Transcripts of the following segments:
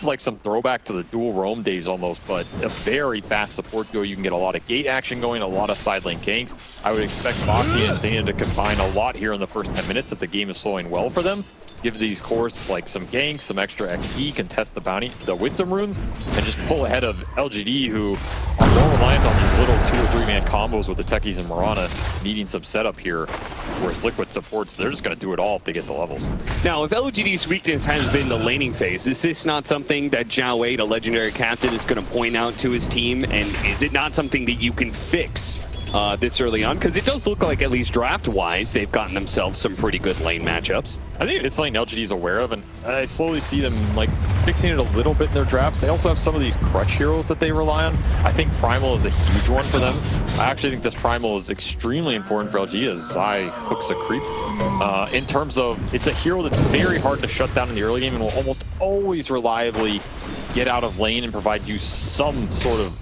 like some throwback to the dual roam days almost, but a very fast support duo. You can get a lot of gate action going, a lot of side lane ganks. I would expect Boxy and Zania to combine a lot here in the first 10 minutes if the game is slowing well for them. Give these cores like some ganks, some extra XP, contest the bounty, the wisdom runes, and just pull ahead of LGD, who are more reliant on these little 2 or 3 man combos with the techies and Mirana needing some setup here. Whereas Liquid supports, they're just going to do it all if they get the levels. Now, if LGD's weakness has been the laning phase, is this not something that Zhao Wei, the legendary captain, is going to point out to his team? And is it not something that you can fix this early on? Because it does look like, at least draft-wise, they've gotten themselves some pretty good lane matchups. I think it's something LGD's aware of, and I slowly see them like fixing it a little bit in their drafts. They also have some of these crutch heroes that they rely on. I think Primal is a huge one for them. I actually think this Primal is extremely important for LG as Zai hooks a creep. In terms of, it's a hero that's very hard to shut down in the early game and will almost always reliably get out of lane and provide you some sort of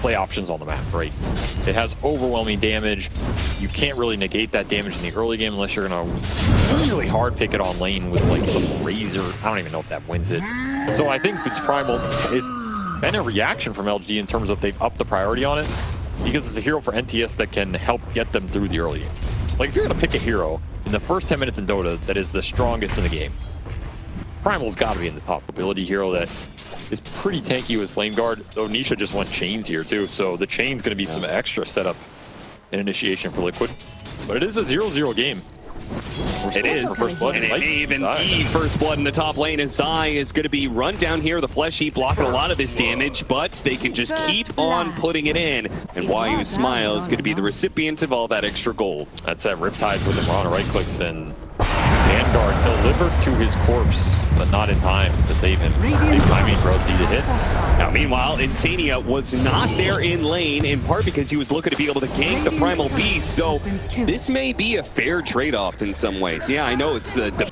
play options on the map, right? It has overwhelming damage. You can't really negate that damage in the early game unless you're gonna really hard pick it on lane with like some Razor. I don't even know if that wins it. So I think this Primal is been a reaction from LG in terms of they've upped the priority on it because it's a hero for NTS that can help get them through the early game. Like if you're gonna pick a hero in the first 10 minutes in Dota that is the strongest in the game, Primal's got to be in the top ability hero that is pretty tanky with Flame Guard, though Nisha just went Chains here too, so the Chain's going to be some extra setup and initiation for Liquid. But it is a 0-0 game. It is. For first blood, and it may even be first blood in the top lane as Zai is going to be run down here. The Flesh Heap blocking a lot of this damage, but they can just keep on putting it in. And Wayu Smile is going to be the recipient of all that extra gold. That's that Riptides with the Mirana right clicks, and Vanguard delivered to his corpse, but not in time to save him. Big timing for LG to hit. Now, meanwhile, Insania was not there in lane, in part because he was looking to be able to gank the Primal Beast, so this may be a fair trade-off in some ways. Yeah, I know it's the...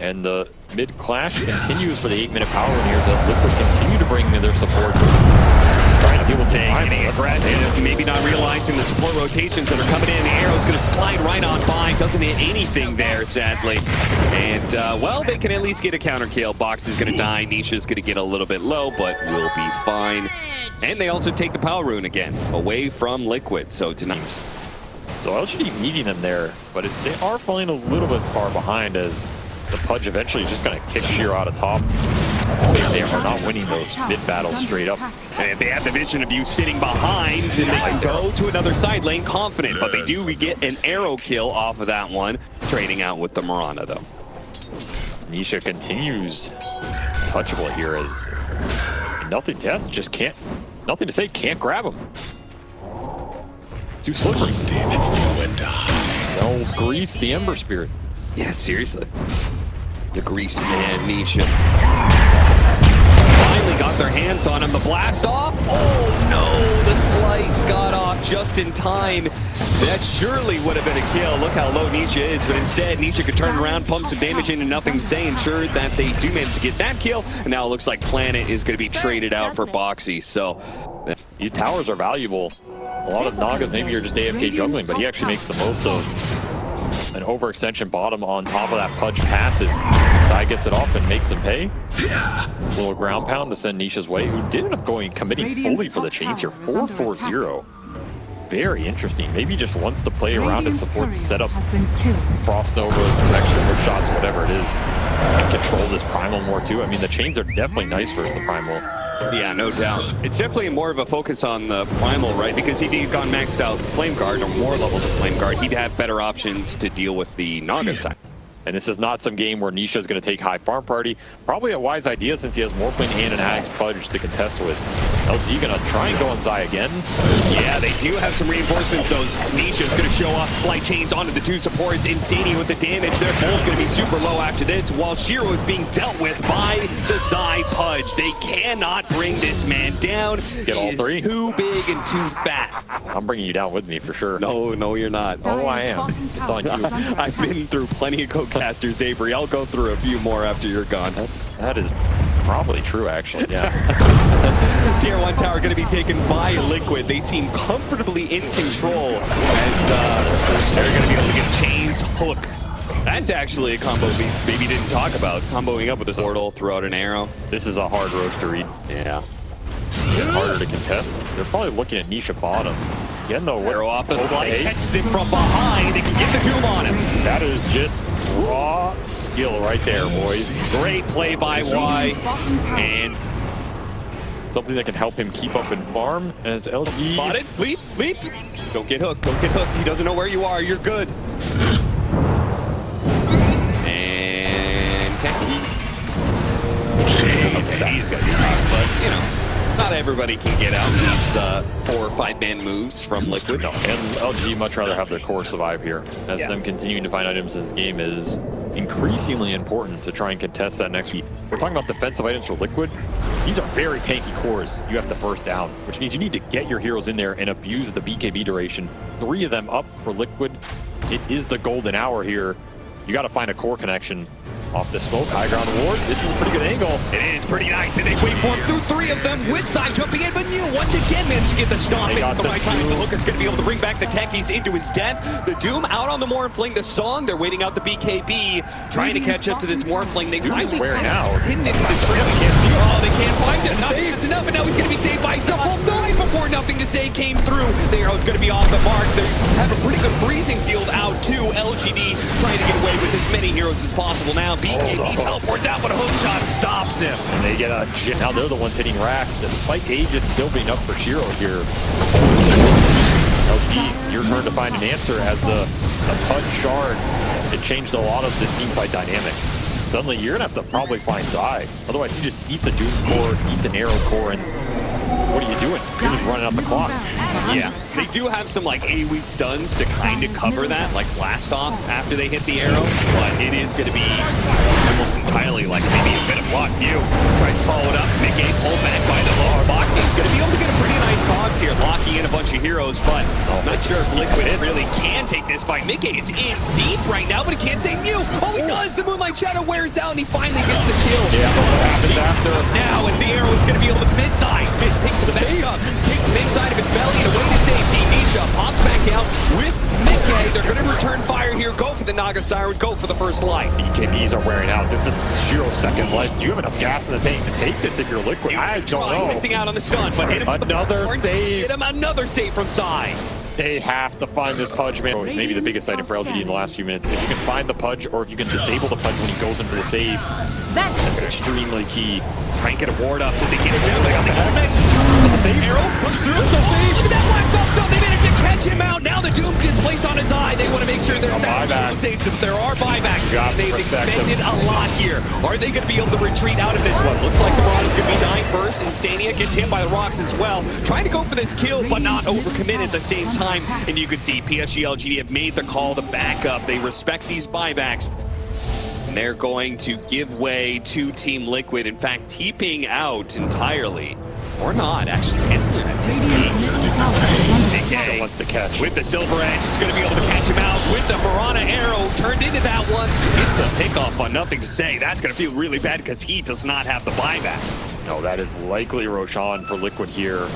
And the mid-clash continues for the 8-minute power run here as Liquid continue to bring their support. People saying getting aggressive, maybe not realizing the support rotations that are coming in. The arrow's going to slide right on by, doesn't hit anything there, sadly. And, well, they can at least get a counter kill. Box is going to die, Nisha's going to get a little bit low, but will be fine. And they also take the power rune again, away from Liquid, so tonight. So LGD meeting them there, but they are falling a little bit far behind as the Pudge eventually is just going to kick Shiro out of top. They are not winning those mid-battles straight up. And they have the vision of you sitting behind, and they can go to another side lane confident, but they do get an arrow kill off of that one, trading out with the Mirana, though. Nisha continues touchable here as nothing test, just can't, nothing to say, can't grab him. Too slippery. No grease, the Ember Spirit. Yeah, seriously. The greased man, Nisha. Finally got their hands on him. The blast off. Oh no, the Sleight got off just in time. That surely would have been a kill. Look how low Nisha is, but instead Nisha could turn around, pump some damage into nothing. Zay ensured that they do manage to get that kill, and now it looks like Planet is going to be traded out for Boxy. So these towers are valuable. A lot of Nagas, maybe you're just AFK jungling, but he actually makes the most of an overextension bottom on top of that Pudge passive. Zai gets it off and makes him pay. A little ground pound to send Nisha's way, who did end up committing fully for the Chains here. 4-4-0. Very interesting. Maybe just wants to play around his support setup. Frost Novas, extra hook shots, whatever it is. And control this Primal more too. I mean, the Chains are definitely nice versus the Primal. Yeah, no doubt. It's definitely more of a focus on the Primal, right? Because if he'd gone maxed out Flame Guard or more levels of Flame Guard, he'd have better options to deal with the Naga side. And this is not some game where Nisha is going to take high farm party. Probably a wise idea since he has Morphling and an Axe Pudge to contest with. LG going to try and go on Zai again. Yeah, they do have some reinforcements. Nisha's going to show off Sleight Chains onto the two supports. Insania with the damage. They're both going to be super low after this, while Shiro is being dealt with by the Zai Pudge. They cannot bring this man down. Get all three. Too big and too fat. I'm bringing you down with me for sure. No, you're not. Oh, I am. It's on you. I've been through plenty of co-casters, Avery. I'll go through a few more after you're gone. That is probably true, actually. Yeah. Tier 1 tower going to be taken by Liquid. They seem comfortably in control as they're going to be able to get Chains hook That's actually a combo we maybe didn't talk about. Comboing up with this portal, throw out an arrow. This is a hard roach to read. Yeah. It's harder to contest. They're probably looking at Nisha bottom. Again, though, Arrow off the flight, catches him from behind. They can get the Doom on him. That is just raw skill right there, boys. Great play by Y. And something that can help him keep up in farm as LG. Spotted. Leap, leap. Don't get hooked. Don't get hooked. He doesn't know where you are. You're good. And Techies. He's got but you know, not everybody can get out these 4 or 5 man moves from Liquid. No, and LG much rather have their core survive here, as them continuing to find items in this game is increasingly important to try and contest that next week. We're talking about defensive items for Liquid. These are very tanky cores you have to burst down, which means you need to get your heroes in there and abuse the BKB duration. 3 of them up for Liquid. It is the golden hour here. You got to find a core connection off the smoke. High ground ward. This is a pretty good angle. It is pretty nice, and they waveform through 3 of them with side jumping in, but New once again managed to get the stomp in at the right time. The Hooker's going to be able to bring back the Techies into his death. The Doom out on the Morphling, the Song. They're waiting out the BKB, trying to catch up to this Morphling. They finally wearing out. Hidden into the trail. Oh, they can't find him. Nothing is enough, and now he's going to be saved by himself. Died before Nothing to Say came through. The arrow's going to be off the mark. They have a pretty good freezing field out too. LGD trying to get away with as many heroes as possible now. BKB teleports out, but a hook shot stops him. And they get a now they're the ones hitting racks, despite Aegis still being up for Shiro here. LG, your turn to find an answer as the Pudge shard. It changed a lot of this teamfight dynamic. Suddenly you're gonna have to probably find Zai. Otherwise he just eats a Doom core, eats an arrow core, and what are you doing? You're just running out the clock. Yeah, they do have some like AoE stuns to kind of cover that, like blast off after they hit the arrow, but it is going to be almost entirely like maybe a bit of luck. You tries to follow it up, mid-game pulled back by the lower boxing. He's going to be able to get a pretty nice cogs here, locking in a bunch of heroes, but I'm not sure if Liquid really can take this fight. Mid-game is in deep right now, but he can't save Mew. Oh, he does! The Moonlight Shadow wears out, and he finally gets the kill. Yeah, what happens after? Now, and the arrow is going to be able to mid-side. Picks the back up, takes mid-side of his belly, and away to safety. Nisha pops back out with Mickey. They're going to return fire here, go for the Naga Siren, go for the first light. BKBs are wearing out. This is Shiro's second life. Do you have enough gas in the tank to take this if you're Liquid? I don't know. Missing out on the stun, but hit him another save. Hit him another save from Sai. They have to find this Pudge, man. It's maybe the biggest item for LGD in the last few minutes. If you can find the Pudge, or if you can disable the Pudge when he goes in for the save, that's extremely key. Try and get a ward up so they get it down. They got the ultimate. Save arrow, push through. Look at that black top stun. They managed to catch him out. Now the Doom gets placed on his eye. They want to make sure there's no saves, but there are buybacks. They've expended a lot here. Are they going to be able to retreat out of this one? Looks like the Rod is going to be dying first. Insania gets hit by the rocks as well. Trying to go for this kill, but not overcommit at the same time. And you can see PSG.LGD have made the call to back up. They respect these buybacks. And they're going to give way to Team Liquid. In fact, keeping out entirely. Or not, actually canceling that. Nick wants to catch. With the Silver Edge, he's going to be able to catch him out with the Piranha Arrow. Turned into that one. It's a pickoff on Nothing to Say. That's going to feel really bad because he does not have the buyback. No, that is likely Roshan for Liquid here.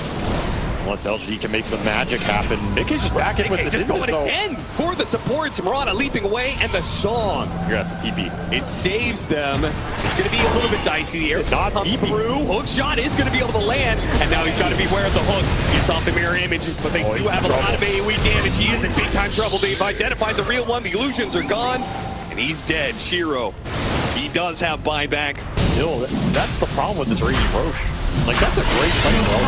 Unless LG can make some magic happen. Mickey's just back in with the just going again for the supports. Marana leaping away, and the Song. You're gonna have to TP. It saves them. It's going to be a little bit dicey. The air not come through. Hook shot is going to be able to land, and now he's got to beware of the hook. Gets off the mirror images, but they do have a lot of AoE damage. He is in big time trouble. They've identified the real one. The illusions are gone, and he's dead. Shiro, he does have buyback. Still, that's the problem with this Raging Roche. Like, that's a great fight, bro. You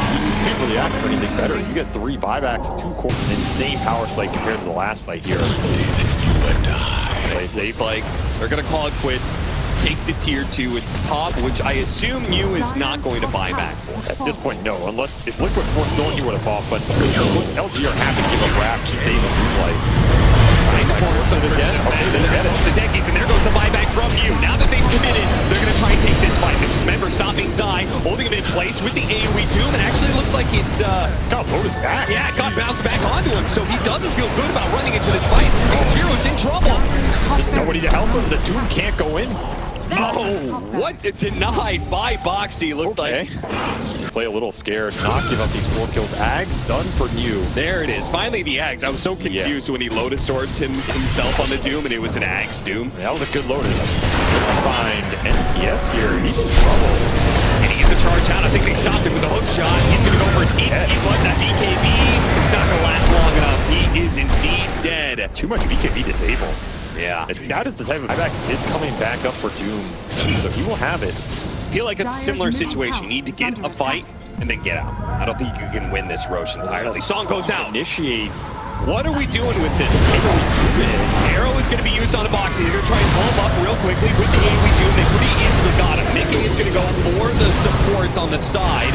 can't really ask for anything better. You get 3 buybacks, 2 cores, an insane power spike compared to the last fight here. It's like, they're going to call it quits. Take the tier 2 at the top, which I assume Mew is not going to buy back for. At this point, no. Unless, if Liquid forced going, you would have fought, but LG are happy to give up Rack to save a Moonlight. The Techies, and there goes the buyback from Mew. Now that they've committed, they're going to try and take this fight. They dismember, stopping Sai, holding him in place with the AoE Doom, and actually looks like it got Lotus back. Yeah, it got bounced back onto him, so he doesn't feel good about running into this fight. Jiro's in trouble. There's nobody to help him. The Doom can't go in. Oh, what? Denied by Boxy, looked like. play a little scared, not give up these 4 kills. Ags done for you. There it is. Finally the Ags. I was so confused when he Lotus Swords himself on the Doom, and it was an Ags Doom. That was a good Lotus. Find NTS here. He's in trouble. And he gets the charge out. I think they stopped him with a hook shot. He's going to go for an what? That BKB is not going to last long enough. He is indeed dead. Too much BKB disable. Yeah. That is the type of buyback is coming back up for Doom. So he will have it. I feel like it's a similar situation. You need to get a fight and then get out. I don't think you can win this Roche entirely. Song goes out. Initiate. What are we doing with this? Arrow is going to be used on the box. They're going to try and pull him up real quickly with the AoE Doom. They pretty easily got him. Mickey is going to go for the supports on the side.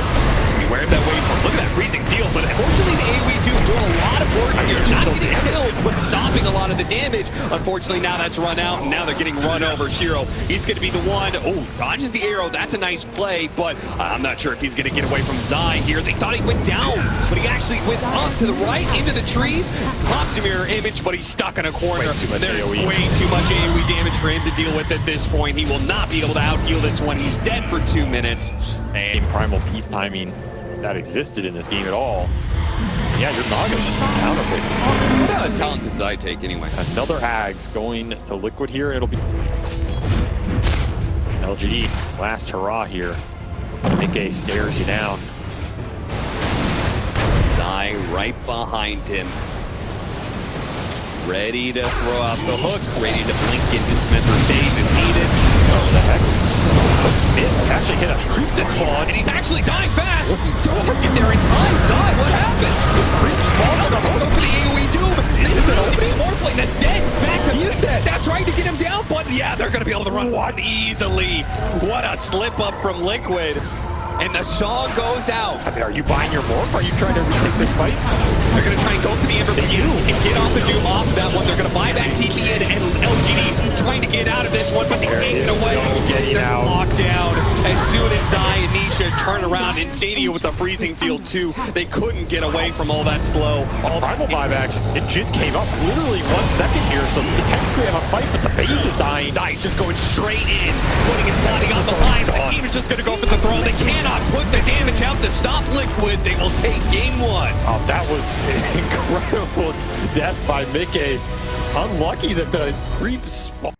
Beware of that wave. Look at that freezing field. But unfortunately, the AoE Doom doing a lot of work here. Not getting kills, but stopping a lot of the damage. Unfortunately, now that's run out, and now they're getting run over. Shiro, he's going to be the one. Oh, dodges the arrow. That's a nice play, but I'm not sure if he's going to get away from Zai here. They thought he went down, but he actually went up to the right into the trees. Pops a mirror image, but he's stuck in a corner. There's way too much AoE damage for him to deal with at this point. He will not be able to out-heal this one. He's dead for 2 minutes. And primal peace timing that existed in this game at all. Yeah, you're not going to counter it. What kind of talented Zai take anyway? Another Ags going to Liquid here. It'll be LGD. Last hurrah here. Nikkei stares you down. Zai right behind him. Ready to throw out the hook. Ready to blink and dismember save if needed. Oh, the heck? Missed. Actually hit a creep that spawn. And he's actually dying fast. Don't get there in time, Zai. What happened? Creep spawn. Go for the AoE Doom. This is an opening Morphling that's dead. Back to you. That's trying to get him down, but yeah, they're going to be able to run one easily. What a slip up from Liquid. And the song goes out. I said, are you buying your morph? Are you trying to retake this fight? They're going to try and go for the Ember Spirit and get off the Doom off of that one. They're going to buy back TPN and LGD trying to get out of this one, but they can't get away. They're locked down. As soon as Zai and Nisha turn around, Instadia with the freezing field too, they couldn't get away from all that slow. All primal buyback, it just came up literally 1 second here, so they technically have a fight, but the base is dying. Dice just going straight in, putting his body on the line. The team is just going to go for the throw. They cannot put the damage out to stop Liquid. They will take game 1. Oh, that was an incredible death by Mikkei. Unlucky that the creep spawned.